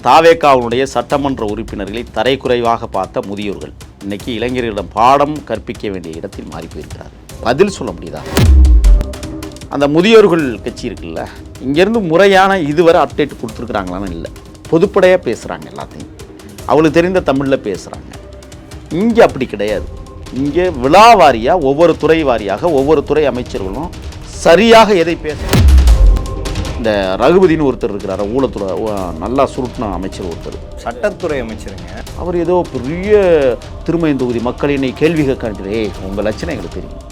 தாவேகாவுடைய சட்டமன்ற உறுப்பினர்களை தரைக்குறைவாக பார்த்த முதியோர்கள் இன்னைக்கு இளைஞர்களிடம் பாடம் கற்பிக்க வேண்டிய இடத்தில் மாறி போயிருக்கிறார். பதில் சொல்ல முடியுதா? அந்த முதியோர்கள் கட்சி இருக்குல்ல, இங்கேருந்து முறையான இதுவரை அப்டேட் கொடுத்துருக்குறாங்களான்னு இல்லை, பொதுப்படையாக பேசுகிறாங்க, எல்லாத்தையும் அவளுக்கு தெரிந்த தமிழில் பேசுகிறாங்க. இங்கே அப்படி கிடையாது. இங்கே விழா வாரியாக ஒவ்வொரு துறை வாரியாக ஒவ்வொரு துறை அமைச்சர்களும் சரியாக எதை பேச. இந்த ரகுபதினு ஒருத்தர் இருக்கிறார், ஊழத்துறை நல்லா சுருட்டின அமைச்சர் ஒருத்தர், சட்டத்துறை அமைச்சருங்க. அவர் ஏதோ பெரிய திருமயம் தொகுதி மக்கள் என்னை கேள்வி கேட்கான்றே, உங்கள் லட்சணம் எங்களுக்கு தெரியும்.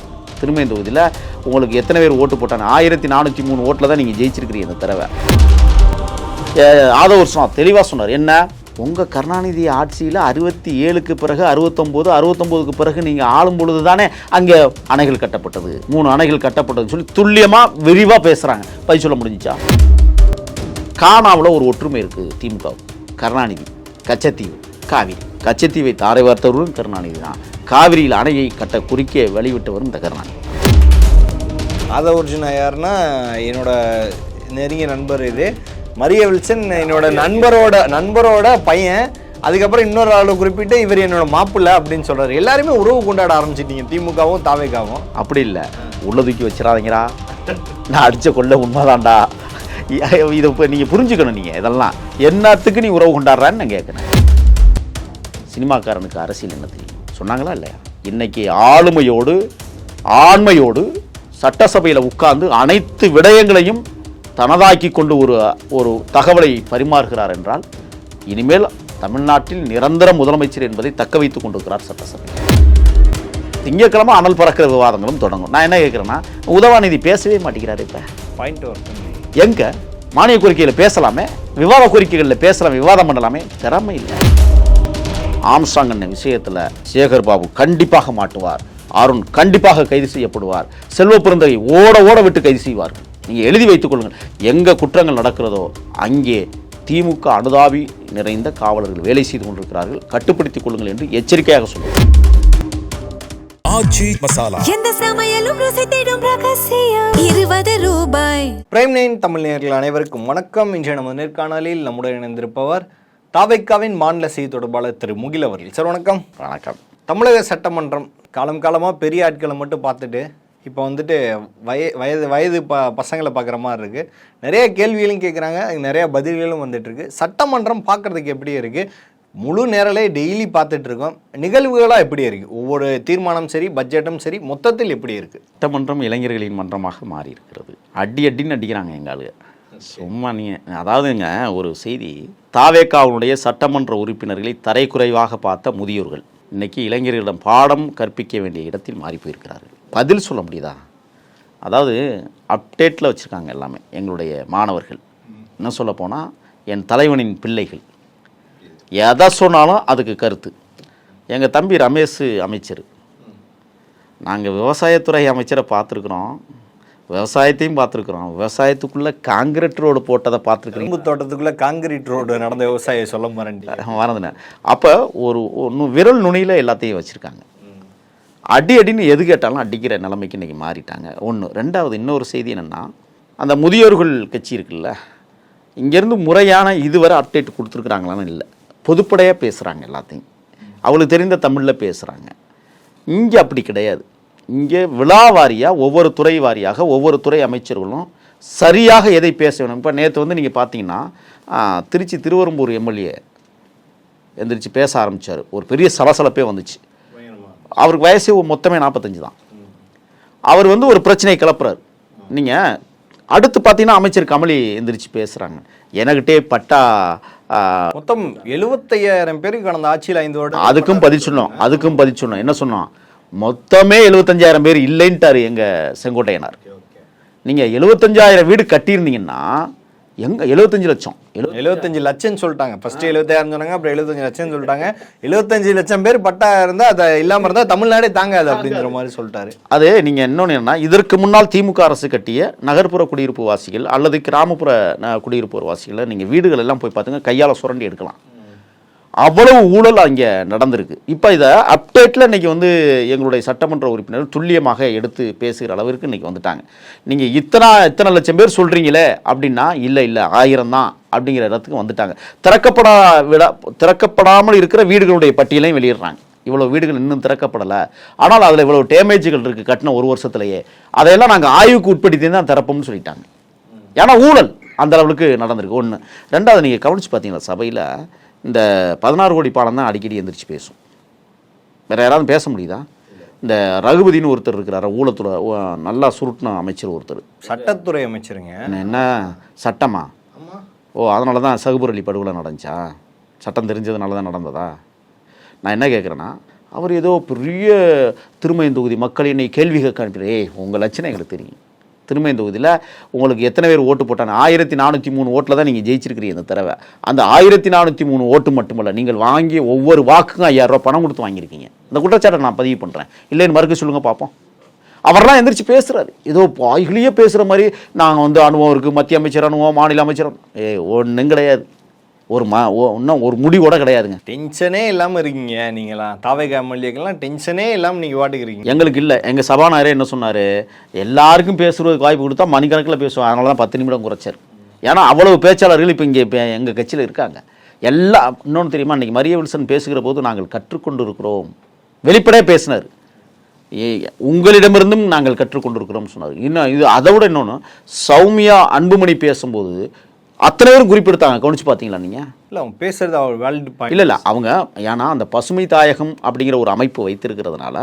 திருமயம் தொகுதியில் உங்களுக்கு எத்தனை பேர் ஓட்டு போட்டாங்க? 1403 ஓட்டில் தான் நீங்கள் ஜெயிச்சிருக்கிறீங்க இந்த தடவை. ஆதவ வருஷம் தெளிவாக சொன்னார், என்ன உங்கள் கருணாநிதி ஆட்சியில் 67க்கு பிறகு 69க்கு பிறகு நீங்கள் ஆளும் பொழுது தானே அங்கே அணைகள் கட்டப்பட்டது, 3 அணைகள் கட்டப்பட்டதுன்னு சொல்லி துல்லியமாக விரிவாக பேசுகிறாங்க. பதில் சொல்ல முடிஞ்சிச்சா? காணாவில் ஒரு ஒற்றுமை இருக்குது திமுக, கருணாநிதி, கச்சத்தீவு, காவிரி. கச்சத்தீவை தாரை வார்த்தவரும் கருணாநிதி தான், காவிரியில் அணையை கட்ட குறிக்க வழிவிட்டவரும் இந்த கருணாநிதி. ஆதவ அர்ஜுனா யாருன்னா என்னோட நெருங்கிய நண்பர். இது மரிய வில்சன் என்னோட நண்பரோட பையன். அதுக்கப்புறம் இன்னொரு ஆளை குறிப்பிட்டு இவர் என்னோட மாப்பிள்ளை அப்படின்னு சொல்றாரு. எல்லாருமே உறவு கொண்டாட ஆரம்பிச்சிட்டீங்க, திமுகவும் தாவேகாவும். அப்படி இல்லை, உள்ள தூக்கி வச்சிடாதீங்கடா, நான் அடித்த கொள்ள உண்மைதான்டா. இதை இப்போ நீங்கள் புரிஞ்சுக்கணும். நீங்கள் இதெல்லாம் என்னத்துக்கு நீ உறவு கொண்டாடுறான்னு நான் கேட்குறேன். சினிமாக்காரனுக்கு அரசியல் என்ன தெரியும் சொன்னாங்களா இல்லையா? இன்னைக்கு ஆண்மையோடு சட்டசபையில் உட்கார்ந்து அனைத்து விடயங்களையும் தனதாக்கி கொண்டு ஒரு தகவலை பரிமாறுகிறார் என்றால் இனிமேல் தமிழ்நாட்டில் நிரந்தர முதலமைச்சர் என்பதை தக்க வைத்துக் கொண்டிருக்கிறார் சட்டசபை. திங்கட்கிழமை அனல் பறக்கிற விவாதங்களும் தொடங்கும். நான் என்ன கேட்குறேன்னா, உதவாநிதி பேசவே மாட்டேங்கிறாரு. இப்போ பாயிண்ட் எங்க மானிய கோரிக்கையில் பேசலாமே, விவாத கோரிக்கைகளில் பேசலாம், விவாதம் பண்ணலாமே, திறமை இல்லை. ஆம்ஸ்ட்ராங் அண்ணன் விஷயத்தில் சேகர் பாபு கண்டிப்பாக மாட்டுவார், அருண் கண்டிப்பாக கைது செய்யப்படுவார், செல்வ பிறந்தகை ஓட விட்டு கைது செய்வார்கள். நீங்கள் எழுதி வைத்துக் கொள்ளுங்கள். எங்கே குற்றங்கள் நடக்கிறதோ அங்கே திமுக அனுதாபி நிறைந்த காவலர்கள் வேலை செய்து கொண்டிருக்கிறார்கள், கட்டுப்படுத்திக் கொள்ளுங்கள் என்று எச்சரிக்கையாக சொல்லுங்கள். பிரைம் 9 தமிழ் நேயர்கள் அனைவருக்கும் வணக்கம். இன்றைய நம்ம நேர்காணலில் நம்முடன் இணைந்திருப்பவர் தாவேகாவின் மாநில செய்தி தொடர்பாளர் திரு முகில் அவர்கள். சார் வணக்கம். வணக்கம். தமிழக சட்டமன்றம் காலமாக பெரிய ஆட்களை மட்டும் பார்த்துட்டு இப்போ வந்துட்டு வயது பசங்களை பார்க்குற மாதிரி இருக்குது. நிறைய கேள்விகளும் கேட்குறாங்க, நிறைய பதில்களும் வந்துட்டுருக்கு. சட்டமன்றம் பார்க்குறதுக்கு எப்படி இருக்குது? முழு நேரலே டெய்லி பார்த்துட்ருக்கோம். நிகழ்வுகளாக எப்படி இருக்குது? ஒவ்வொரு தீர்மானம் சரி, பட்ஜெட்டும் சரி, மொத்தத்தில் எப்படி இருக்குது? சட்டமன்றம் இளைஞர்களின் மன்றமாக மாறி இருக்கிறது. அடின்னு அடிக்கிறாங்க எங்கள் ஆளுங்க. சும்மா நீங்கள் அதாவதுங்க, ஒரு செய்தி, தாவேகாவுடைய சட்டமன்ற உறுப்பினர்களை தரைக்குறைவாக பார்த்த முதியோர்கள் இன்றைக்கி இளைஞர்களிடம் பாடம் கற்பிக்க வேண்டிய இடத்தில் மாறி போயிருக்கிறார்கள். பதில் சொல்ல முடியுதா? அதாவது அப்டேட்டில் வச்சுருக்காங்க எல்லாமே எங்களுடைய மாணவர்கள். என்ன சொல்ல போனால், என் தலைவனின் பிள்ளைகள் எதை சொன்னாலும் அதுக்கு கருத்து. எங்கள் தம்பி ரமேஷ் அமைச்சர், நாங்கள் விவசாயத்துறை அமைச்சரை பார்த்துருக்குறோம், விவசாயத்தையும் பார்த்துருக்குறோம். விவசாயத்துக்குள்ளே காங்கிரீட் ரோடு போட்டதை பார்த்துருக்குறீங்க. தோட்டத்துக்குள்ளே காங்கிரீட் ரோடு நடந்த விவசாயம் சொல்ல மறந்துனேன். அப்போ ஒரு விரல் நுனியில் எல்லாத்தையும் வச்சுருக்காங்க. அடின்னு எது கேட்டாலும் அடிக்கிற நிலைமைக்கு இன்றைக்கி மாறிட்டாங்க. ஒன்று. ரெண்டாவது, இன்னொரு செய்தி என்னென்னா, அந்த முதியோர்கள் கட்சி இருக்குல்ல, இங்கேருந்து முறையான இதுவரை அப்டேட் கொடுத்துருக்குறாங்களான்னு இல்லை, பொதுப்படையாக பேசுகிறாங்க, எல்லாத்தையும் அவளுக்கு தெரிந்த தமிழில் பேசுகிறாங்க. இங்கே அப்படி கிடையாது. இங்கே விழா வாரியாக ஒவ்வொரு துறை வாரியாக ஒவ்வொரு துறை அமைச்சர்களும் சரியாக எதை பேச வேணும். இப்போ நேற்று வந்து நீங்கள் பார்த்தீங்கன்னா, திருச்சி திருவெரும்பூர் எம்எல்ஏ எந்திரிச்சு பேச ஆரம்பித்தார். ஒரு பெரிய சலசலப்பே வந்துச்சு. அவருக்கு வயசு மொத்தமே 45 தான். அவர் வந்து ஒரு பிரச்சனையை கிளப்புறாரு. நீங்கள் அடுத்து பார்த்தீங்கன்னா அமைச்சர் கமலி எந்திரிச்சு பேசுகிறாங்க. எனக்கிட்டே பட்டா மொத்தம் 75,000 பேருக்கு கடந்த ஆட்சியில் 5 வருடம். அதுக்கும் பதில் சொன்னோம். என்ன சொன்னோம்? மொத்தமே 75,000 பேர் இல்லைன்ட்டார் எங்கள் செங்கோட்டையனார். நீங்கள் 75,000 வீடு கட்டியிருந்தீங்கன்னா எங்கே 75 லட்சம் 75 லட்சம் சொல்லிட்டாங்க. ஃபர்ஸ்ட் 75,000 சொன்னாங்க, அப்புறம் 75 லட்சம் சொல்லிட்டாங்க. 75 லட்சம் பேர் பட்டா இருந்தால் அதை இல்லாமல் இருந்தால் தமிழ்நாடே தாங்காது அப்படிங்கிற மாதிரி சொல்லிட்டாரு. அது நீங்கள் இன்னொன்று என்னன்னா, இதற்கு முன்னால் திமுக அரசு கட்டிய நகர்ப்புற குடியிருப்பு வாசிகள் அல்லது கிராமப்புற குடியிருப்பு வாசிகளை நீங்கள் வீடுகள் எல்லாம் போய் பார்த்துங்க, கையால் சுரண்டி எடுக்கலாம். அவ்வளவு ஊழல் அங்கே நடந்திருக்கு. இப்போ இதை அப்டேட்டில் இன்றைக்கி வந்து எங்களுடைய சட்டமன்ற உறுப்பினர் துல்லியமாக எடுத்து பேசுகிற அளவிற்கு இன்றைக்கி வந்துட்டாங்க. நீங்கள் இத்தனை லட்சம் பேர் சொல்கிறீங்களே அப்படின்னா இல்லை 1000 தான் அப்படிங்கிற இடத்துக்கு வந்துட்டாங்க. திறக்கப்படாமல் இருக்கிற வீடுகளுடைய பட்டியலையும் வெளியிடுறாங்க. இவ்வளோ வீடுகள் இன்னும் திறக்கப்படலை, ஆனால் அதில் இவ்வளோ டேமேஜுகள் இருக்குது கட்டின ஒரு வருஷத்துலையே, அதையெல்லாம் நாங்கள் ஆய்வுக்கு உட்படுத்தி தான் திறப்போம்னு சொல்லிட்டாங்க. ஏன்னா ஊழல் அந்த அளவுக்கு நடந்திருக்கு. ஒன்று. ரெண்டாவது, நீங்கள் கவனித்து பார்த்தீங்களா சபையில் இந்த 16 கோடி பாலம் தான் அடிக்கடி எந்திரிச்சு பேசும். வேறு யாராவது பேச முடியுதா? இந்த ரகுபதினு ஒருத்தர் இருக்கிறார், ஊழத்துறை நல்லா சுருட்டின அமைச்சர் ஒருத்தர், சட்டத்துறை அமைச்சருங்க. என்ன சட்டமா? ஓ, அதனால தான் சகுபுர் அலி படுகொலை நடந்துச்சா? சட்டம் தெரிஞ்சதுனால தான் நடந்ததா? நான் என்ன கேட்குறேன்னா, அவர் ஏதோ பெரிய திருமயம் தொகுதி மக்கள் என்னை கேள்வி கேட்க அனுப்பிடுறே, உங்கள் லட்சணம் எங்களுக்கு தெரியும். திருமயம் தொகுதியில் உங்களுக்கு எத்தனை பேர் ஓட்டு போட்டாங்க? 1403 ஓட்டில் தான் நீங்கள் ஜெயிச்சிருக்கிறீங்க இந்த தடவை. அந்த 1403 ஓட்டு மட்டுமல்ல, நீங்கள் வாங்கிய ஒவ்வொரு வாக்குக்கும் 5000 ரூபா பணம் கொடுத்து வாங்கியிருக்கீங்க. இந்த குற்றச்சாட்டை நான் பதிவு பண்ணுறேன். இல்லைன்னு மறுக்க சொல்லுங்கள் பார்ப்போம். அவரெல்லாம் எந்திரிச்சு பேசுகிறாரு, ஏதோ பாய்களையே பேசுகிற மாதிரி. நாங்கள் வந்து அனுபவம் இருக்குது, மத்திய அமைச்சர் அனுபவம், மாநில அமைச்சர் ஒன்றும் கிடையாது. இன்னும் ஒரு முடிவோட கிடையாதுங்க. டென்ஷனே இல்லாமல் இருக்கீங்க நீங்களாம். தாவேகா எம்எல்ஏக்கெல்லாம் டென்ஷனே இல்லாமல் நீங்கள் வாட்டுக்கிறீங்க. எங்களுக்கு இல்லை. எங்கள் சபாநாயகரே என்ன சொன்னார், எல்லாருக்கும் பேசுகிறதுக்கு வாய்ப்பு கொடுத்தா மணிக்கணக்கில் பேசுவோம். அதனால தான் 10 நிமிடம் குறைச்சார். ஏன்னா அவ்வளவு பேச்சாளர்கள் இப்போ எங்கள் கட்சியில் இருக்காங்க. இன்னொன்று தெரியுமா, இன்றைக்கி மரிய வில்சன் பேசுகிற போது நாங்கள் கற்றுக்கொண்டு இருக்கிறோம், வெளிப்படையாக பேசினார். உங்களிடமிருந்தும் நாங்கள் கற்றுக்கொண்டிருக்கிறோம்னு சொன்னார். இன்னும் இது அதை விட இன்னொன்று, சௌமியா அன்புமணி பேசும்போது அத்தனை பேரும் குறிப்பிடுத்தாங்க. கவனிச்சு பார்த்தீங்களா நீங்கள்? இல்லை, அவங்க பேசுறது அவர் வேல்டு பாயிண்ட். இல்லை அவங்க ஏன்னா அந்த பசுமை தாயகம் அப்படிங்கிற ஒரு அமைப்பு வைத்திருக்கிறதுனால,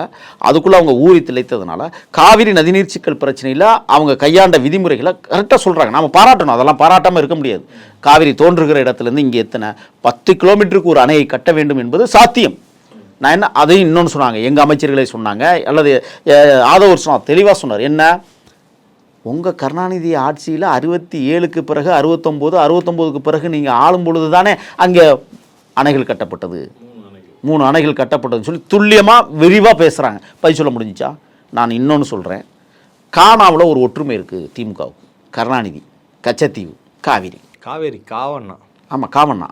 அதுக்குள்ளே அவங்க ஊறி திளைத்ததுனால, காவிரி நதிநீர் சிக்கல் பிரச்சனையில் அவங்க கையாண்ட விதிமுறைகளை கரெக்டாக சொல்கிறாங்க. நம்ம பாராட்டணும், அதெல்லாம் பாராட்டாமல் இருக்க முடியாது. காவிரி தோன்றுகிற இடத்துலேருந்து இங்கே எத்தனை 10 கிலோமீட்டருக்கு ஒரு அணையை கட்ட வேண்டும் என்பது சாத்தியம். நான் என்ன அதையும் இன்னொன்று சொன்னாங்க, எங்கள் அமைச்சர்களே சொன்னாங்க, அல்லது ஆதவர் சொன்னார், தெளிவாக சொன்னார். என்ன, உங்கள் கருணாநிதி ஆட்சியில் 67க்கு பிறகு 69க்கு பிறகு நீங்கள் ஆளும் பொழுது தானே அங்கே அணைகள் கட்டப்பட்டது, 3 அணைகள் கட்டப்பட்டதுன்னு சொல்லி துல்லியமாக விரிவாக பேசுகிறாங்க. பதில் சொல்ல முடிஞ்சிச்சா? நான் இன்னொன்று சொல்கிறேன், காணாவில் ஒரு ஒற்றுமை இருக்குது திமுகவுக்கு. கருணாநிதி, கச்சத்தீவு, காவேரி காவண்ணா. ஆமாம், காவண்ணா,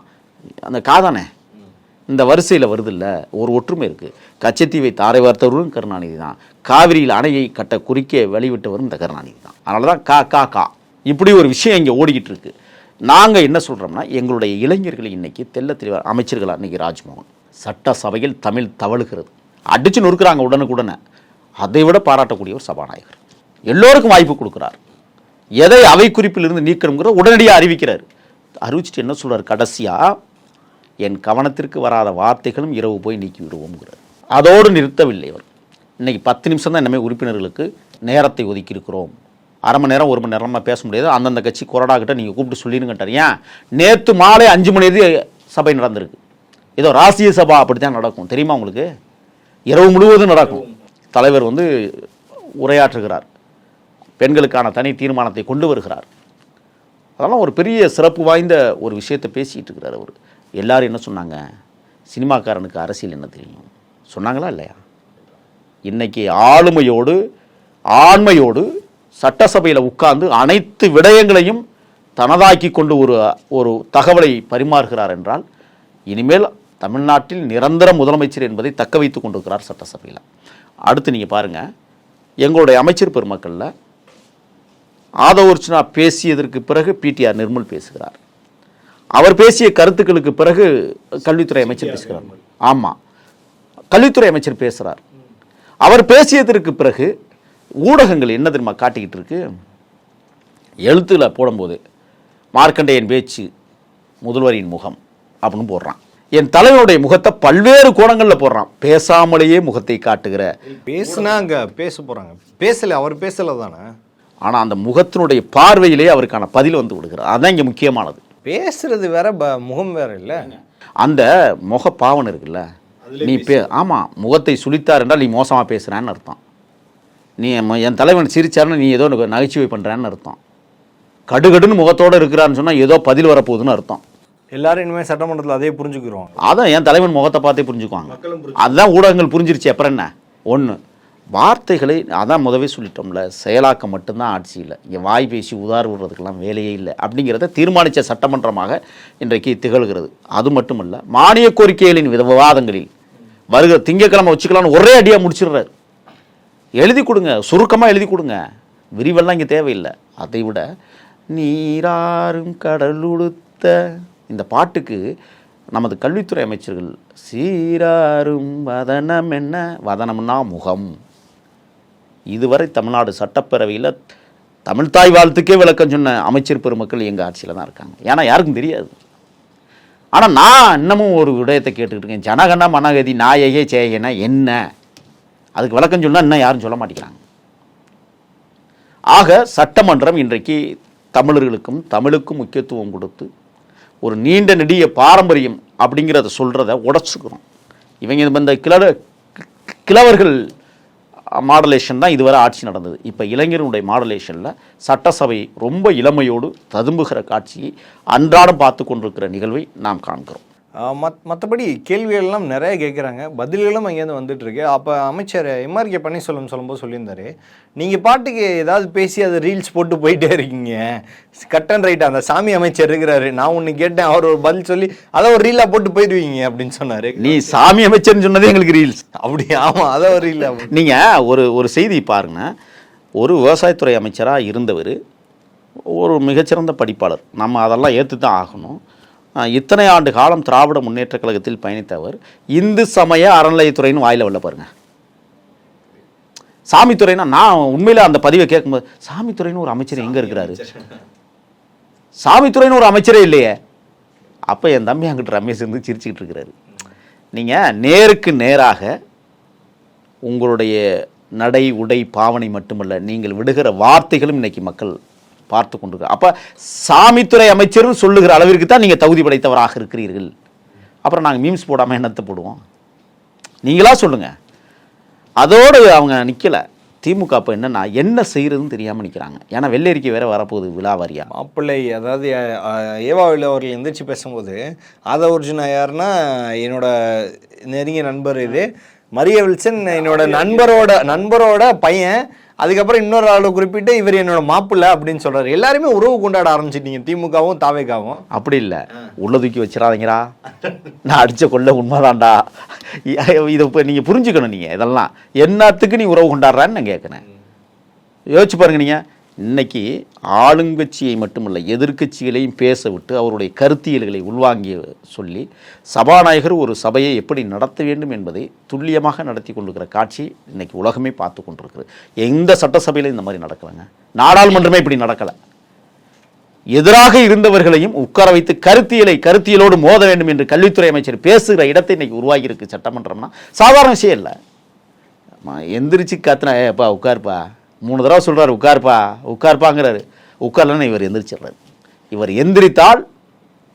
அந்த காதானே இந்த வரிசையில் வருது இல்லை, ஒரு ஒற்றுமை இருக்குது. கச்சத்தீவை தாரை வார்த்தவரும் கருணாநிதி தான், காவிரியில் அணையை கட்ட குறிக்க வழிவிட்டவரும் இந்த கருணாநிதி தான். அதனால தான் கா இப்படி ஒரு விஷயம் இங்கே ஓடிக்கிட்டு இருக்கு. நாங்கள் என்ன சொல்கிறோம்னா, எங்களுடைய இளைஞர்களை இன்றைக்கி தெல்ல தெளிவாக அமைச்சர்களாக இன்றைக்கி ராஜ்மோகன் சட்டசபையில் தமிழ் தவழுகிறது, அடிச்சு நொறுக்கிறாங்க உடனுக்குடனே. அதை விட பாராட்டக்கூடிய ஒரு சபாநாயகர், எல்லோருக்கும் வாய்ப்பு கொடுக்குறார். எதை அவை குறிப்பிலிருந்து நீக்கணுங்கிற உடனடியாக அறிவிக்கிறார். அறிவிச்சிட்டு என்ன சொல்கிறார் கடைசியாக, என் கவனத்திற்கு வராத வார்த்தைகளும் இரவு போய் நீக்கி விடுவோம்ங்கிறார். அதோடு நிறுத்தவில்லை அவர். இன்றைக்கி 10 நிமிஷம் தான் இனிமேல் உறுப்பினர்களுக்கு நேரத்தை ஒதுக்கி இருக்கிறோம். அரை மணி நேரம் 1 மணி நேரமாக பேச முடியாது, அந்தந்த கட்சி கொறடாக்கிட்ட நீங்கள் கூப்பிட்டு சொல்லிடுங்கட்டார். ஏன், நேற்று மாலை 5 மணி சபை நடந்திருக்கு. ஏதோ ராசிய சபா அப்படி தான் நடக்கும் தெரியுமா உங்களுக்கு? இரவு முழுவதும் நடக்கும். தலைவர் வந்து உரையாற்றுகிறார், பெண்களுக்கான தனி தீர்மானத்தை கொண்டு வருகிறார். அதெல்லாம் ஒரு பெரிய சிறப்பு வாய்ந்த ஒரு விஷயத்தை பேசிகிட்டு இருக்கிறார் அவர். எல்லாரும் என்ன சொன்னாங்க, சினிமாக்காரனுக்கு அரசியல் என்ன தெரியும் சொன்னாங்களா இல்லையா? இன்னைக்கு ஆளுமையோடு ஆண்மையோடு சட்டசபையில் உட்கார்ந்து அனைத்து விடயங்களையும் தனதாக்கி கொண்டு ஒரு தகவலை பரிமாறுகிறார் என்றால், இனிமேல் தமிழ்நாட்டில் நிரந்தர முதலமைச்சர் என்பதை தக்க வைத்து கொண்டிருக்கிறார் சட்டசபையில். அடுத்து நீங்கள் பாருங்கள், எங்களுடைய அமைச்சர் பெருமக்களில் ஆதவர்ச்சனா பேசியதற்கு பிறகு பிடிஆர் நிர்மல் பேசுகிறார். அவர் பேசிய கருத்துக்களுக்கு பிறகு கல்வித்துறை அமைச்சர் பேசுகிறார். ஆமாம், கல்வித்துறை அமைச்சர் பேசுகிறார். அவர் பேசியதற்கு பிறகு ஊடகங்கள் என்ன தெரியுமா காட்டிக்கிட்டு இருக்கு, எழுத்தில் போடும்போது மார்க்கண்டேயன் பேச்சு முதல்வரின் முகம் அப்படின்னு போடுறான். என் தலைவனுடைய முகத்தை பல்வேறு கோணங்களில் போடுறான். பேசாமலேயே முகத்தை காட்டுகிற, பேசுனா அங்கே பேச போகிறாங்க, பேசலை, அவர் பேசலை தானே. ஆனால் அந்த முகத்தினுடைய பார்வையிலே அவருக்கான பதில் வந்து விடுகிறார். அதுதான் இங்கே முக்கியமானது. பேசுறது வேற, முகம் வேற இல்லை. அந்த முக பாவனை இருக்குல்ல, நீ ஆமாம், முகத்தை சுழித்தார் என்றால் நீ மோசமாக பேசுகிறான்னு அர்த்தம். நீ என் தலைவன் சிரிச்சாருன்னு நீ ஏதோ நகைச்சுவை பண்ணுறான்னு அர்த்தம். கடுகடுன்னு முகத்தோடு இருக்கிறான்னு சொன்னால் ஏதோ பதில் வரப்போகுதுன்னு அர்த்தம். எல்லாரும் இனிமேல் சட்டமன்றத்தில் அதே புரிஞ்சுக்கிறோம். அதான் என் தலைவன் முகத்தை பார்த்தே புரிஞ்சுக்குவாங்க. அதுதான் ஊடகங்கள் புரிஞ்சிருச்சு. அப்புறம் என்ன, ஒன்று வார்த்தைகளை அதான் முதவே சொல்லிட்டோம்ல, செயலாக்கம் மட்டும்தான் ஆட்சி இல்லை, இங்கே வாய் பேசி உதார் விடுறதுக்கெல்லாம் வேலையே இல்லை அப்படிங்கிறத தீர்மானித்த சட்டமன்றமாக இன்றைக்கு திகழ்கிறது. அது மட்டுமல்ல, மானிய கோரிக்கைகளின் விவாதங்களில் வருகிற திங்கட்கிழமை வச்சுக்கலாம்னு ஒரே அடியாக முடிச்சிடுறாரு. எழுதி கொடுங்க, சுருக்கமாக எழுதி கொடுங்க, விரிவெல்லாம் இங்கே தேவையில்லை. அதை விட நீராறும் கடலுடுத்த இந்த பாட்டுக்கு நமது கல்வித்துறை அமைச்சர்கள் சீராரும் வதனம் என்ன, வதனம்னா முகம், இதுவரை தமிழ்நாடு சட்டப்பேரவையில் தமிழ்தாய் வாழ்த்துக்கே விளக்கம் சொன்ன அமைச்சர் பெருமக்கள் எங்கள் ஆட்சியில் தான் இருக்காங்க. ஏன்னா யாருக்கும் தெரியாது. ஆனால் நான் இன்னமும் ஒரு விடயத்தை கேட்டுக்கிட்டு இருக்கேன், ஜனகண மனகதி நாயகே சேயனா என்ன, அதுக்கு விளக்கம் சொன்னால் இன்னும் யாரும் சொல்ல மாட்டேங்கிறாங்க. ஆக சட்டமன்றம் இன்றைக்கு தமிழர்களுக்கும் தமிழுக்கும் முக்கியத்துவம் கொடுத்து ஒரு நீண்ட நெடிய பாரம்பரியம் அப்படிங்கிறத சொல்கிறத உடச்சுக்கிறோம். இவங்க இந்த கிழவர்கள் மாடலேஷன் தான் இதுவரை ஆட்சி நடந்தது. இப்போ இளைஞர்களுடைய மாடலேஷனில் சட்டசபை ரொம்ப இளமையோடு ததும்புகிற காட்சியை அன்றாடம் பார்த்து கொண்டிருக்கிற நிகழ்வை நாம் காண்கிறோம். மற்றபடி கேள்விகள்லாம் நிறைய கேட்குறாங்க, பதில்களும் அங்கேருந்து வந்துட்டுருக்கு. அப்போ அமைச்சர் எம்ஆர்கே பன்னீர்செல்வம் சொல்லும்போது சொல்லியிருந்தாரு, நீங்கள் பாட்டுக்கு ஏதாவது பேசி அதை ரீல்ஸ் போட்டு போயிட்டே இருக்கீங்க, கட் அண்ட் ரைட் அந்த சாமி அமைச்சர் இருக்கிறாரு, நான் ஒன்று கேட்டேன், அவர் ஒரு பதில் சொல்லி அதை ஒரு ரீலாக போட்டு போயிடுவீங்க அப்படின்னு சொன்னார். நீ சாமி அமைச்சர்னு சொன்னதே எங்களுக்கு ரீல்ஸ் அப்படி? ஆமாம், அதை ஒரு ரீல். நீங்கள் ஒரு செய்தி பாருங்க, ஒரு விவசாயத்துறை அமைச்சராக இருந்தவர், ஒரு மிகச்சிறந்த படிப்பாளர், நம்ம அதெல்லாம் ஏற்று தான் ஆகணும். இத்தனை ஆண்டு காலம் திராவிட முன்னேற்ற கழகத்தில் பயணித்தவர் இந்து சமய அறநிலையத்துறைன்னு வாயில உள்ள பாருங்க. சாமித்துறைனா நான் உண்மையில அந்த பதிவை கேட்கும்போது, சாமித்துறைன்னு ஒரு அமைச்சர் எங்க இருக்கிறாரு, சாமித்துறைன்னு ஒரு அமைச்சரே இல்லையே. அப்போ என் தம்பி அங்கிட்ட ரமேஷ் இருந்து சிரிச்சுக்கிட்டு இருக்கிறாரு. நீங்கள் நேருக்கு நேராக உங்களுடைய நடை உடை பாவனை மட்டுமல்ல, நீங்கள் விடுகிற வார்த்தைகளும் இன்னைக்கு மக்கள் பார்த்து கொண்டிருக்க. அப்போ சாமித்துறை அமைச்சர்னு சொல்லுகிற அளவிற்கு தான் நீங்கள் தகுதி படைத்தவராக இருக்கிறீர்கள். அப்புறம் நாங்கள் மீம்ஸ் போடாமல் என்னத்தை போடுவோம், நீங்களா சொல்லுங்கள். அதோடு அவங்க நிற்கலை. திமுக அப்போ என்னன்னா என்ன செய்யறதுன்னு தெரியாமல் நிற்கிறாங்க. ஏன்னா வெள்ளரிக்கை வேற வரப்போகுது விழாவாரியா. மாப்பிள்ளை அதாவது ஏவாவில் அவர்கள் எந்திரிச்சு பேசும்போது அதை ஒரிஜினா யாருன்னா என்னோட நெருங்கிய நண்பர், இது மரிய வில்சன் என்னோட நண்பரோட பையன், அதுக்கப்புறம் இன்னொரு ஆளை குறிப்பிட்டு இவர் என்னோட மாப்பிள்ளை அப்படின்னு சொல்றாரு. எல்லாருமே உறவு கொண்டாட ஆரம்பிச்சிட்டீங்க, திமுகவும் தாவேகாவும். அப்படி இல்லை, உள்ள தூக்கி வச்சிடாதீங்கடா, நான் அடிச்ச கொள்ள உண்மைதான்டா. இதை இப்போ நீங்கள் புரிஞ்சுக்கணும். நீங்கள் இதெல்லாம் என்னத்துக்கு நீ உறவு கொண்டாடுறான்னு நான் கேட்குறேன். யோசிச்சு பாருங்க. நீங்கள் இன்னைக்கு ஆளுங்கட்சியை மட்டுமல்ல எதிர்க்கட்சிகளையும் பேச விட்டு அவருடைய கருத்தியல்களை உள்வாங்கி சொல்லி சபாநாயகர் ஒரு சபையை எப்படி நடத்த வேண்டும் என்பதை துல்லியமாக நடத்தி கொண்டிருக்கிற காட்சி இன்னைக்கு உலகமே பார்த்து கொண்டிருக்கிறது. எந்த சட்டசபையிலும் இந்த மாதிரி நடக்கலைங்க, நாடாளுமன்றமே இப்படி நடக்கலை. எதிராக இருந்தவர்களையும் உட்கார வைத்து கருத்தியலோடு மோத வேண்டும் என்று கல்வித்துறை அமைச்சர் பேசுகிற இடத்தை இன்னைக்கு உருவாகி இருக்கு சட்டமன்றம்னா. சாதாரண விஷயம் இல்லை. எந்திரிச்சு காத்துனா ஏப்பா உட்காருப்பா, 3 தடவை சொல்கிறாரு உட்கார்ப்பாங்கிறாரு, உட்கார்லன்னு இவர் எந்திரிச்சிடுறாரு. இவர் எந்திரித்தால்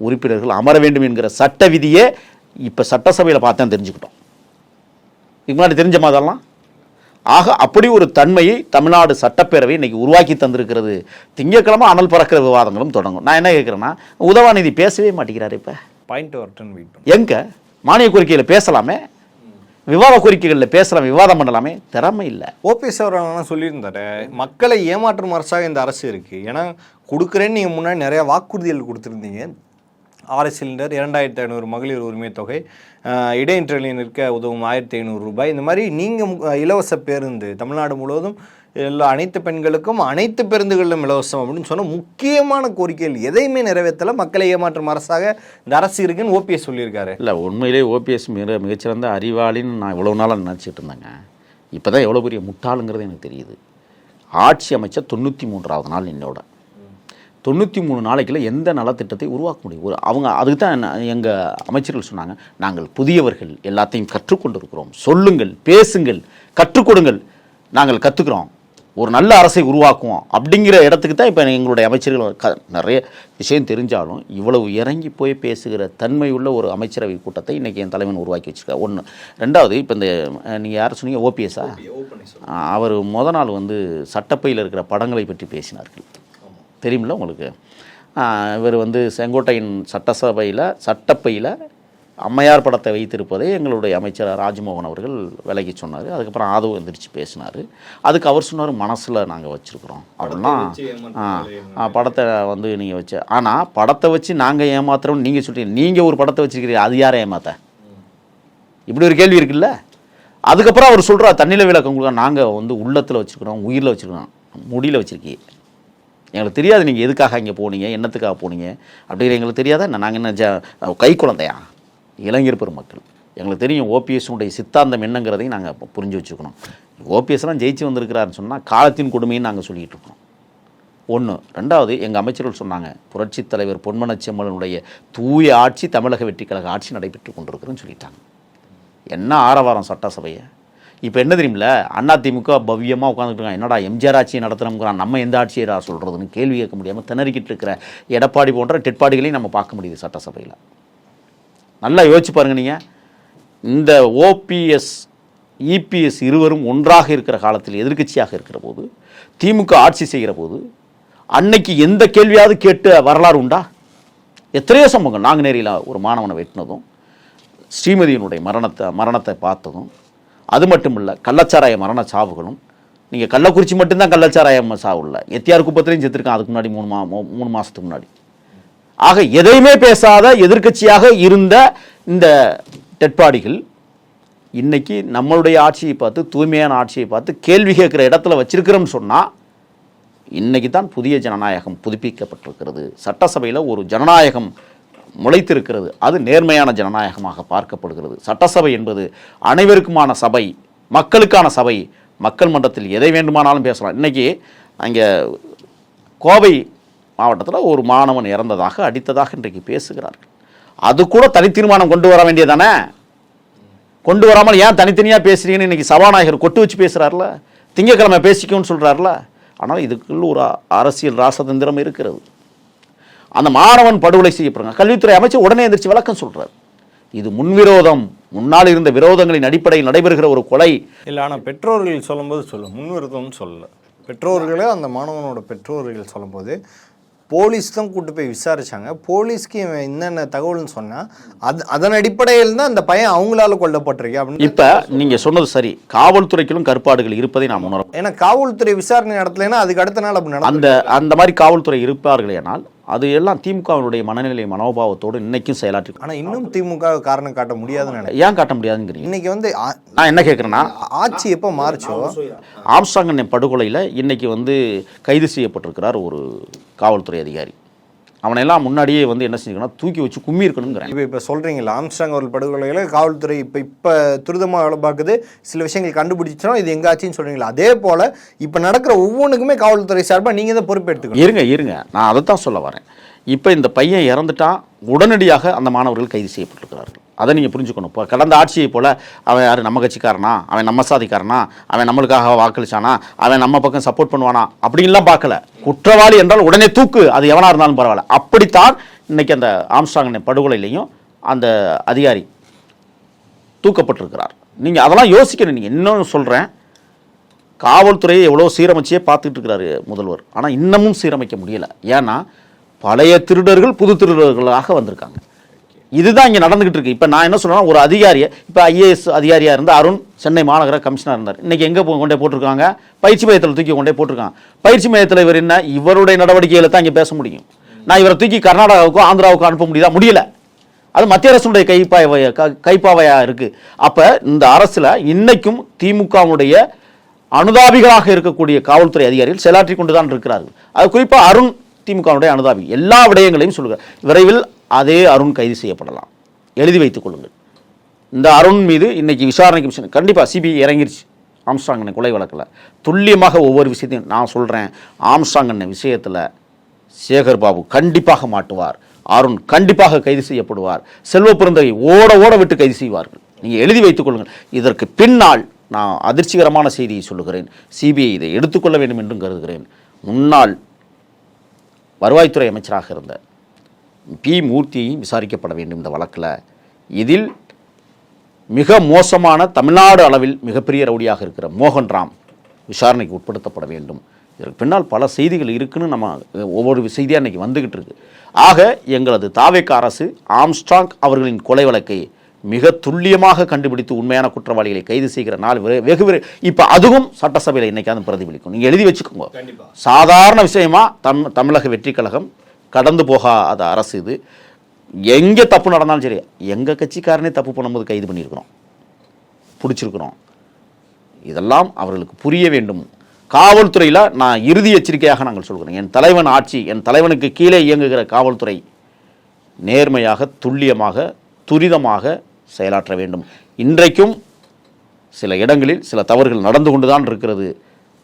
உறுப்பினர்கள் அமர வேண்டும் என்கிற சட்ட விதியே இப்போ சட்டசபையில் பார்த்தா தெரிஞ்சுக்கிட்டோம். இதுக்கு முன்னாடி தெரிஞ்ச மாதிரிலாம். ஆக அப்படி ஒரு தன்மையை தமிழ்நாடு சட்டப்பேரவை இன்னைக்கு உருவாக்கி தந்திருக்கிறது. திங்கட்கிழமை அனல் பறக்கிற விவாதங்களும் தொடங்கும். நான் என்ன கேட்குறேன்னா, உதவாநிதி பேசவே மாட்டேங்கிறாரு. இப்போ பாயிண்ட் வரட்டும் வெயிட் எங்க மானிய கோரிக்கையில் பேசலாமே, விவாத கோரிக்கைகளில் பேசலாம், விவாதம் பண்ணலாமே, திறமை இல்லை. ஓபிஎஸ் அவர்கள் சொல்லியிருந்தாரு, மக்களை ஏமாற்றும் அரசாக இந்த அரசு இருக்குது. ஏன்னா கொடுக்குறேன்னு நீங்கள் முன்னாடி நிறையா வாக்குறுதிகள் கொடுத்துருந்தீங்க. 6 சிலிண்டர், 2500 மகளிர் உரிமை தொகை, இடைநிற்றலினருக்கு உதவும் 1500 ரூபாய், இந்த மாதிரி நீங்கள் இலவச பேருந்து தமிழ்நாடு முழுவதும் எல்லா அனைத்து பெண்களுக்கும் அனைத்து பேருந்துகளிலும் இலவசம் அப்படின்னு சொன்ன முக்கியமான கோரிக்கைகள் எதையுமே நிறைவேற்றலை. மக்களை ஏமாற்றும் அரசாக இந்த அரசு இருக்குன்னு ஓபிஎஸ் சொல்லியிருக்காரு. இல்லை, உண்மையிலே ஓபிஎஸ் மிகச்சிறந்த அறிவாளின்னு நான் இவ்வளோ நாளாக நினச்சிட்டு இருந்தேங்க. இப்போ தான் எவ்வளோ பெரிய முட்டாளுங்கிறது எனக்கு தெரியுது. ஆட்சி அமைச்சர் 93வது நாள் என்னோட 93 நாளைக்குள்ள எந்த நலத்திட்டத்தை உருவாக்க முடியும்? அவங்க அதுக்கு தான் எங்கள் அமைச்சர்கள் சொன்னாங்க, நாங்கள் புதியவர்கள், எல்லாத்தையும் கற்றுக்கொண்டு இருக்கிறோம், சொல்லுங்கள், பேசுங்கள், கற்றுக் கொடுங்கள், நாங்கள் கற்றுக்குறோம், ஒரு நல்ல அரசை உருவாக்குவோம் அப்படிங்கிற இடத்துக்கு தான் இப்போ எங்களுடைய அமைச்சர்கள் நிறைய விஷயம் தெரிஞ்சாலும் இவ்வளவு இறங்கி போய் பேசுகிற தன்மை உள்ள ஒரு அமைச்சரவை கூட்டத்தை இன்றைக்கி என் தலைவன் உருவாக்கி வச்சுருக்கா. 1. 2வது, இப்போ இந்த நீங்கள் யார் சொன்னீங்க, ஓபிஎஸ்ஸா, அவர் நாள் சட்டப்பையில் இருக்கிற படங்களை பற்றி பேசினார்கள். தெரியுமில்ல உங்களுக்கு? இவர் செங்கோட்டையின் சட்டப்பையில் அம்மையார் படத்தை வைத்திருப்பதை எங்களுடைய அமைச்சர் ராஜ்மோகன் அவர்கள் விலகி சொன்னார். அதுக்கப்புறம் ஆதவ எந்திரிச்சு பேசினார். அதுக்கு அவர் சொன்னார், மனசில் நாங்கள் வச்சுருக்குறோம் அப்படின்னா படத்தை வந்து நீங்கள் வச்சு, ஆனால் படத்தை வச்சு நாங்கள் ஏமாத்துறோம்னு நீங்கள் சொல்கிறீங்க. நீங்கள் ஒரு படத்தை வச்சுருக்கிறீங்க, அது யாரை ஏமாத்த? இப்படி ஒரு கேள்வி இருக்குல்ல. அதுக்கப்புறம் அவர் சொல்கிறார், தண்ணியில் விளக்கம் கொடுக்க நாங்கள் வந்து உள்ளத்தில் வச்சுருக்கிறோம், உயிரில் வச்சுருக்கிறோம், முடியில் வச்சுருக்கீங்க. எங்களுக்கு தெரியாது நீங்கள் எதுக்காக இங்கே போனீங்க, என்னத்துக்காக போனீங்க அப்படிங்கிற எங்களுக்கு தெரியாதா? நாங்கள் என்ன கை குழந்தையா? இளைஞர் பெருமக்கள் எங்களுக்கு தெரியும் ஓபிஎஸ்னுடைய சித்தாந்தம் என்னங்கிறதையும் நாங்கள் புரிஞ்சு வச்சுக்கணும். ஓபிஎஸ்லாம் ஜெயிச்சு வந்திருக்கிறாருன்னு சொன்னால் காலத்தின் கொடுமைன்னு நாங்கள் சொல்லிகிட்டு இருக்கோம். ஒன்று. ரெண்டாவது, எங்கள் அமைச்சர்கள் சொன்னாங்க, புரட்சித் தலைவர் பொன்மனச்செம்மலனுடைய தூய ஆட்சி தமிழக வெற்றி கழக ஆட்சி நடைபெற்று கொண்டிருக்கிறேன்னு சொல்லிட்டாங்க. என்ன ஆரவாரம் சட்டசபையை! இப்போ என்ன தெரியுமில்ல, அதிமுக பவ்யமாக உட்காந்துட்டு என்னடா எம்ஜிஆர் ஆட்சியை நடத்துகிறோம்ங்கிறான், நம்ம எந்த ஆட்சியை சொல்கிறதுன்னு கேள்வி கேட்க முடியாமல் திணறிக்கிட்டு இருக்கிற எடப்பாடி போன்ற டெட்பாடிகளையும் நம்ம பார்க்க முடியுது சட்டசபையில். நல்லா யோசிச்சு பாருங்கள். நீங்கள் இந்த ஓபிஎஸ் இபிஎஸ் இருவரும் ஒன்றாக இருக்கிற காலத்தில் எதிர்க்கட்சியாக இருக்கிற போது, திமுக ஆட்சி செய்கிற போது, அன்னைக்கு எந்த கேள்வியாவது கேட்டு வரலாறு உண்டா? எத்தனையோ சம்பவங்கள். நாங்குநேரியில் ஒரு மாணவனை வெட்டினதும், ஸ்ரீமதியினுடைய மரணத்தை பார்த்ததும், அது மட்டும் இல்லை கள்ளச்சாராய மரண சாவுகளும். நீங்கள் கள்ளக்குறிச்சி மட்டும்தான் கள்ளச்சாராய சாவு இல்லை, எத்தியார் குப்பத்திலையும் செத்துருக்கான் அதுக்கு முன்னாடி 3 மாதத்துக்கு முன்னாடி. ஆக எதையுமே பேசாத எதிர்க்கட்சியாக இருந்த இந்த டெட்பாடிகள் இன்னைக்கு நம்மளுடைய ஆட்சியை பார்த்து, தூய்மையான ஆட்சியை பார்த்து கேள்வி கேட்குற இடத்துல வச்சிருக்கிறோம்னு சொன்னால், இன்னைக்கு தான் புதிய ஜனநாயகம் புதுப்பிக்கப்பட்டிருக்கிறது. சட்டசபையில் ஒரு ஜனநாயகம் முளைத்திருக்கிறது. அது நேர்மையான ஜனநாயகமாக பார்க்கப்படுகிறது. சட்டசபை என்பது அனைவருக்குமான சபை, மக்களுக்கான சபை. மக்கள் மன்றத்தில் எதை வேண்டுமானாலும் பேசலாம். இன்றைக்கி அங்கே கோவை மாவட்டத்தில் ஒரு மாணவன் இறந்ததாக, அடித்ததாக இன்றைக்கு பேசுகிறார்கள். அது கூட தனி தீர்மானம் கொண்டு வர வேண்டியதானே? கொண்டு வராமல் ஏன் தனித்தனியாக பேசுறீங்கன்னு இன்றைக்கி சபாநாயகர் கொட்டு வச்சு பேசுகிறார்ல, திங்கக்கிழமை பேசிக்கோன்னு சொல்கிறார்ல. ஆனால் இதுக்குள்ள ஒரு அரசியல் ராசதந்திரம் இருக்கிறது. அந்த மாணவன் படுகொலை செய்யப்படுறாங்க, கல்வித்துறை அமைச்சர் உடனே எந்திரிச்சு விளக்கம் சொல்கிறார். இது முன்விரோதம், முன்னால் இருந்த விரோதங்களின் அடிப்படையில் நடைபெறுகிற ஒரு கொலை இல்லை. ஆனால் பெற்றோர்கள் சொல்லும்போது முன்விரோதம்னு சொல்லலை. பெற்றோர்களே அந்த மாணவனோட பெற்றோர்கள் சொல்லும்போது போலீஸ் தான் கூட்டு போய் விசாரிச்சாங்க. போலீஸ்க்கு என்னென்ன தகவல்னு சொன்னால் அதன் அடிப்படையில் தான் அந்த பையன் அவங்களால கொல்லப்பட்டிருக்கு அப்படின்னு. இப்போ நீங்கள் சொன்னது சரி, காவல்துறைக்கும் கற்பாடுகள் இருப்பதை நாம் உணரும். ஏன்னா காவல்துறை விசாரணை நடத்தலைன்னா அதுக்கு அடுத்த நாள் அப்படி அந்த மாதிரி காவல்துறை இருப்பார்கள். ஆனால் அது எல்லாம் திமுகவினுடைய மனநிலை மனோபாவத்தோடு இன்னைக்கும் செயலாற்றி. ஆனால் இன்னும் திமுக காரணம் காட்ட முடியாதுன்னு ஏன் காட்ட முடியாதுங்கிறீங்க? இன்னைக்கு வந்து நான் என்ன கேட்குறேன்னா, ஆட்சி எப்போ மாறுச்சோ, ஆம்ஸ்ட்ராங் படுகொலையில் இன்னைக்கு வந்து கைது செய்யப்பட்டிருக்கிறார் ஒரு காவல்துறை அதிகாரி. அவனையெல்லாம் முன்னாடியே வந்து என்ன செஞ்சுக்கணும், தூக்கி வச்சு கும்மி இருக்கணுங்கிறேன். இப்போ சொல்கிறீங்களா ஆம்ஸ்ட்ராங் அவர்கள் படுகொலைகளை காவல்துறை இப்போ துரிதமாக வேலை பார்க்குது, சில விஷயங்கள் கண்டுபிடிச்சோம், இது எங்க ஆச்சுன்னு சொல்கிறீங்களா? அதே போல் இப்போ நடக்கிற ஒவ்வொன்றுக்குமே காவல்துறை சார்பாக நீங்கள் தான் பொறுப்பெடுத்துக்கணும். இருங்க நான் அதை தான் சொல்ல வரேன். இப்போ இந்த பையன் இறந்துட்டான், உடனடியாக அந்த மாணவர்கள் கைது செய்யப்பட்டிருக்கிறார்கள். அதை நீங்கள் புரிஞ்சுக்கணும். இப்போ கடந்த ஆட்சியை போல் அவன் யார் நம்ம கட்சிக்காரனா, அவன் நம்ம சாதிக்காரனா, அவன் நம்மளுக்காக வாக்களிச்சானா, அவன் நம்ம பக்கம் சப்போர்ட் பண்ணுவானா அப்படின்லாம் பார்க்கல. குற்றவாளி என்றால் உடனே தூக்கு, அது எவனாக இருந்தாலும் பரவாயில்ல. அப்படித்தான் இன்னைக்கு அந்த ஆம்ஸ்ட்ராங் படுகொலையிலையும் அந்த அதிகாரி தூக்கப்பட்டிருக்கிறார். நீங்கள் அதெல்லாம் யோசிக்கணும். நீங்கள் இன்னும் சொல்கிறேன், காவல்துறையை எவ்வளோ சீரமைச்சே பார்த்துட்டு இருக்கிறாரு முதல்வர். ஆனால் இன்னமும் சீரமைக்க முடியலை. ஏன்னா பழைய திருடர்கள் புது திருடர்களாக வந்திருக்காங்க. இதுதான் இங்கே நடந்துகிட்டு இருக்கு. இப்போ நான் என்ன சொல்றேன்னா, ஒரு அதிகாரியை, இப்போ ஐஏஎஸ் அதிகாரியாக இருந்த அருண் சென்னை மாநகர கமிஷனர் இருந்தார். இன்னைக்கு எங்கே கொண்டே போட்டிருக்காங்க? பயிற்சி மையத்தில் தூக்கி கொண்டே போட்டிருக்காங்க. பயிற்சி மையத்தில் இவர் என்ன, இவருடைய நடவடிக்கைகளை தான் இங்கே பேச முடியும். நான் இவரை தூக்கி கர்நாடகாவுக்கும் ஆந்திராவுக்கும் அனுப்ப முடியுதா? முடியல. அது மத்திய அரசுடைய கைப்பாவையாக இருக்கு. அப்போ இந்த அரசில் இன்னைக்கும் திமுகவுடைய அனுதாபிகளாக இருக்கக்கூடிய காவல்துறை அதிகாரிகள் செயலாற்றி கொண்டு தான் இருக்கிறார்கள். அது குறிப்பாக அருண் திமுகவுடைய அனுதாபி. எல்லா விடயங்களையும் சொல்லுகிறார். விரைவில் அதே அருண் கைது செய்யப்படலாம். எழுதி வைத்துக் கொள்ளுங்கள். இந்த அருண் மீது இன்னைக்கு விசாரணை கமிஷன் கண்டிப்பாக சிபிஐ இறங்கிருச்சு. ஆம்ஸ்ட்ராங் கொலை வழக்கில் துல்லியமாக ஒவ்வொரு விஷயத்தையும் நான் சொல்கிறேன். ஆம்ஸ்ட்ராங் விஷயத்தில் சேகர் பாபு கண்டிப்பாக மாட்டுவார், அருண் கண்டிப்பாக கைது செய்யப்படுவார், செல்வ பிறந்தகை ஓட விட்டு கைது செய்வார்கள். நீங்கள் எழுதி வைத்துக் கொள்ளுங்கள். இதற்கு பின்னால் நான் அதிர்ச்சிகரமான செய்தியை சொல்லுகிறேன். சிபிஐ இதை எடுத்துக்கொள்ள வேண்டும் என்றும் கருதுகிறேன். முன்னாள் வருவாய்த்துறை அமைச்சராக இருந்த பி மூர்த்தியையும் விசாரிக்கப்பட வேண்டும் இந்த வழக்கில். இதில் மிக மோசமான, தமிழ்நாடு அளவில் மிகப்பெரிய ரவுடியாக இருக்கிற மோகன்ராம் விசாரணைக்கு உட்படுத்தப்பட வேண்டும். இதற்கு பின்னால் பல செய்திகள் இருக்குன்னு நம்ம ஒவ்வொரு செய்தியாக இன்றைக்கி வந்துக்கிட்டு இருக்கு. ஆக எங்களது தாவேக்கா அரசு ஆம்ஸ்ட்ராங் அவர்களின் கொலை வழக்கை மிக துல்லியமாக கண்டுபிடித்து உண்மையான குற்றவாளிகளை கைது செய்கிற நாள் வெகு இப்போ அதுவும் சட்டசபையில் இன்னைக்காவது பிரதிபலிக்கும். நீங்கள் எழுதி வச்சுக்கோங்க. சாதாரண விஷயமா தமிழக வெற்றி கழகம் கடந்து போகாத அரசு இது. எங்கே தப்பு நடந்தாலும் சரி, எங்கள் கட்சிக்காரனே தப்பு பண்ணும்போது கைது பண்ணியிருக்கிறோம், பிடிச்சிருக்கிறோம். இதெல்லாம் அவர்களுக்கு புரிய வேண்டும். காவல்துறையில் நான் இறுதி எச்சரிக்கையாக நாங்கள் சொல்கிறோம், என் தலைவன் ஆட்சி, என் தலைவனுக்கு கீழே இயங்குகிற காவல்துறை நேர்மையாக, துல்லியமாக, துரிதமாக செயலாற்ற வேண்டும். இன்றைக்கும் சில இடங்களில் சில தவறுகள் நடந்து கொண்டு தான் இருக்கிறது.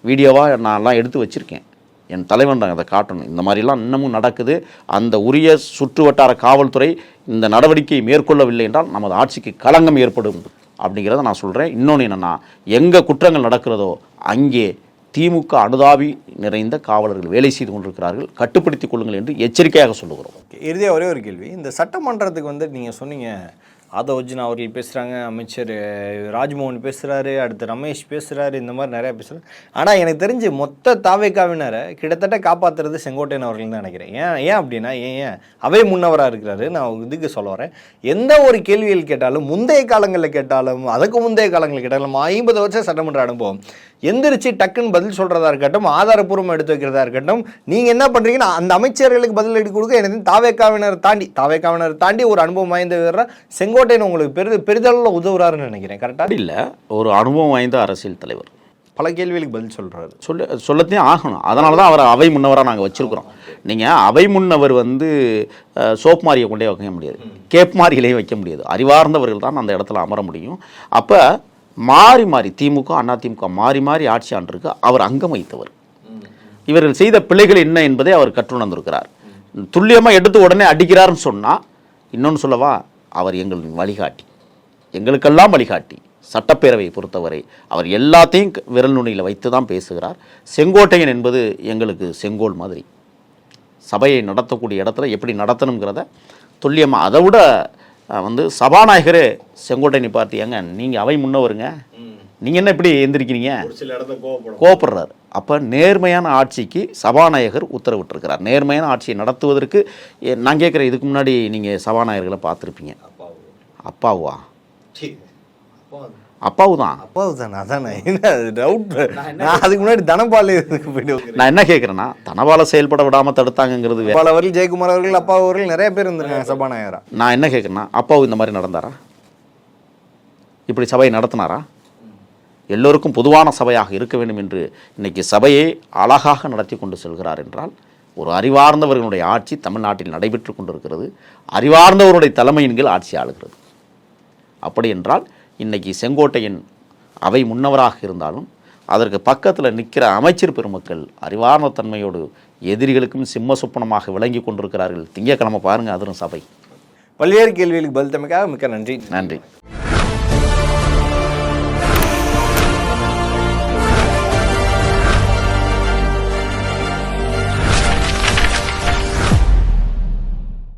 வீடியோவாக நான்லாம் எடுத்து வச்சுருக்கேன். என் தலைவன் அதை காட்டணும். இந்த மாதிரிலாம் இன்னமும் நடக்குது. அந்த உரிய சுற்று வட்டார காவல்துறை இந்த நடவடிக்கையை மேற்கொள்ளவில்லை என்றால் நமது ஆட்சிக்கு களங்கம் ஏற்படும் அப்படிங்கிறத நான் சொல்கிறேன். இன்னொன்று என்னென்னா, எங்கே குற்றங்கள் நடக்கிறதோ அங்கே திமுக அனுதாபி நிறைந்த காவலர்கள் வேலை செய்து கொண்டிருக்கிறார்கள், கட்டுப்படுத்திக் கொள்ளுங்கள் என்று எச்சரிக்கையாக சொல்லுகிறோம். இறுதியாக ஒரே ஒரு கேள்வி. இந்த சட்டமன்றத்துக்கு வந்து நீங்கள் சொன்னீங்க, ஆதவர்ஜுனா அவர்கள் பேசுகிறாங்க, அமைச்சர் ராஜ்மோகன் பேசுகிறாரு, அடுத்து ரமேஷ் பேசுகிறாரு, இந்த மாதிரி நிறையா பேசுகிறாங்க. ஆனால் எனக்கு தெரிஞ்சு மொத்த தாவேக்காவினரை கிட்டத்தட்ட காப்பாற்றுறது செங்கோட்டையன் அவர்கள் தான் நினைக்கிறேன். ஏன் அப்படின்னா, ஏன் அவை முன்னவராக இருக்கிறாரு. நான் இதுக்கு சொல்ல வரேன், எந்த ஒரு கேள்விகள் கேட்டாலும், முந்தைய காலங்களில் கேட்டாலும், அதுக்கு முந்தைய காலங்களில் கேட்டாலும், 50 வருஷம் சட்டமன்ற அனுபவம், எந்திரிச்சு டக்குன்னு பதில் சொல்கிறதா இருக்கட்டும், ஆதாரப்பூர்வமாக எடுத்து வைக்கிறதா இருக்கட்டும், நீங்கள் என்ன பண்ணுறீங்கன்னா அந்த அமைச்சர்களுக்கு பதில் எடுத்து கொடுக்க எனக்கு தாவேக்காவினர் தாண்டி ஒரு அனுபவம் வாய்ந்த செங்கோட்டையன் உங்களுக்கு பெரிதளவில் உதவுறாருன்னு நினைக்கிறேன். கரெக்டாக இல்லை? ஒரு அனுபவம் வாய்ந்த அரசியல் தலைவர், பல கேள்விகளுக்கு பதில் சொல்கிறாரு. சொல்லத்தையும் ஆகணும். அதனால தான் அவரை அவை முன்னவராக நாங்கள் வச்சுருக்குறோம். நீங்கள் அவை முன்னவர் வந்து சோப் மாரியை கொண்டே வைக்க முடியாது, கேப் மாரிகளையும் வைக்க முடியாது. அறிவார்ந்தவர்கள் தான் அந்த இடத்துல அமர முடியும். அப்போ மாறி மாறி திமுக அதிமுக மாறி மாறி ஆட்சி ஆண்டிருக்கு. அவர் அங்கம் வைத்தவர். இவர்கள் செய்த பிழைகள் என்ன என்பதை அவர் கற்றுணர்ந்திருக்கிறார். துல்லியமாக எடுத்து உடனே அடிக்கிறார்னு சொன்னால், இன்னொன்று சொல்லவா, அவர் எங்களின் வழிகாட்டி, எங்களுக்கெல்லாம் வழிகாட்டி. சட்டப்பேரவையை பொறுத்தவரை அவர் எல்லாத்தையும் விரல் நுனியில் வைத்து தான் பேசுகிறார். செங்கோட்டையன் என்பது எங்களுக்கு செங்கோல் மாதிரி. சபையை நடத்தக்கூடிய இடத்துல எப்படி நடத்தணுங்கிறத துல்லியமாக, அதை விட வந்து சபாநாயகரே செங்கோட்டையனை பார்த்து, ஏங்க நீங்கள் அவை முன்னவருங்க, நீங்கள் என்ன இப்படி எந்திரிக்கிறீங்க, கோபப்படுறாரு. அப்போ நேர்மையான ஆட்சிக்கு சபாநாயகர் உத்தரவிட்டிருக்கிறார். நேர்மையான ஆட்சியை நடத்துவதற்கு நான் கேட்குறேன், இதுக்கு முன்னாடி நீங்கள் சபாநாயகர்களை பார்த்துருப்பீங்க. அப்பாவா? அப்பாவு தான். அதானே டவுட். நான் அதுக்கு முன்னாடி தனபால் போயிட்டு நான் என்ன கேட்குறேன்னா, தனபாலை செயல்பட விடாமல் தடுத்தாங்கிறது வேறு. பல அவர்கள், ஜெயக்குமார் அவர்கள், அப்பா அவர்கள் நிறைய பேர் இருந்திருக்காங்க சபாநாயகரா. நான் என்ன கேட்குறேன்னா, அப்பாவு இந்த மாதிரி நடந்தாரா? இப்படி சபையை நடத்தினாரா? எல்லோருக்கும் பொதுவான சபையாக இருக்க வேண்டும் என்று இன்னைக்கு சபையை அழகாக நடத்தி கொண்டு செல்கிறார் என்றால், ஒரு அறிவார்ந்தவர்களுடைய ஆட்சி தமிழ்நாட்டில் நடைபெற்று கொண்டிருக்கிறது. அறிவார்ந்தவருடைய தலைமையின் கீழ் ஆட்சி ஆளுகிறது. அப்படி என்றால் இன்றைக்கி செங்கோட்டையன் அவை முன்னவராக இருந்தாலும் அதற்கு பக்கத்தில் நிற்கிற அமைச்சர் பெருமக்கள் அறிவார்ந்த தன்மையோடு எதிரிகளுக்கும் சிம்ம சொப்பனமாக விளங்கி கொண்டிருக்கிறார்கள். திங்கட்கிழமை பாருங்கள், அதுவும் சபை. பல்வேறு கேள்விகளுக்கு பதில் தமைக்காக மிக்க நன்றி. நன்றி.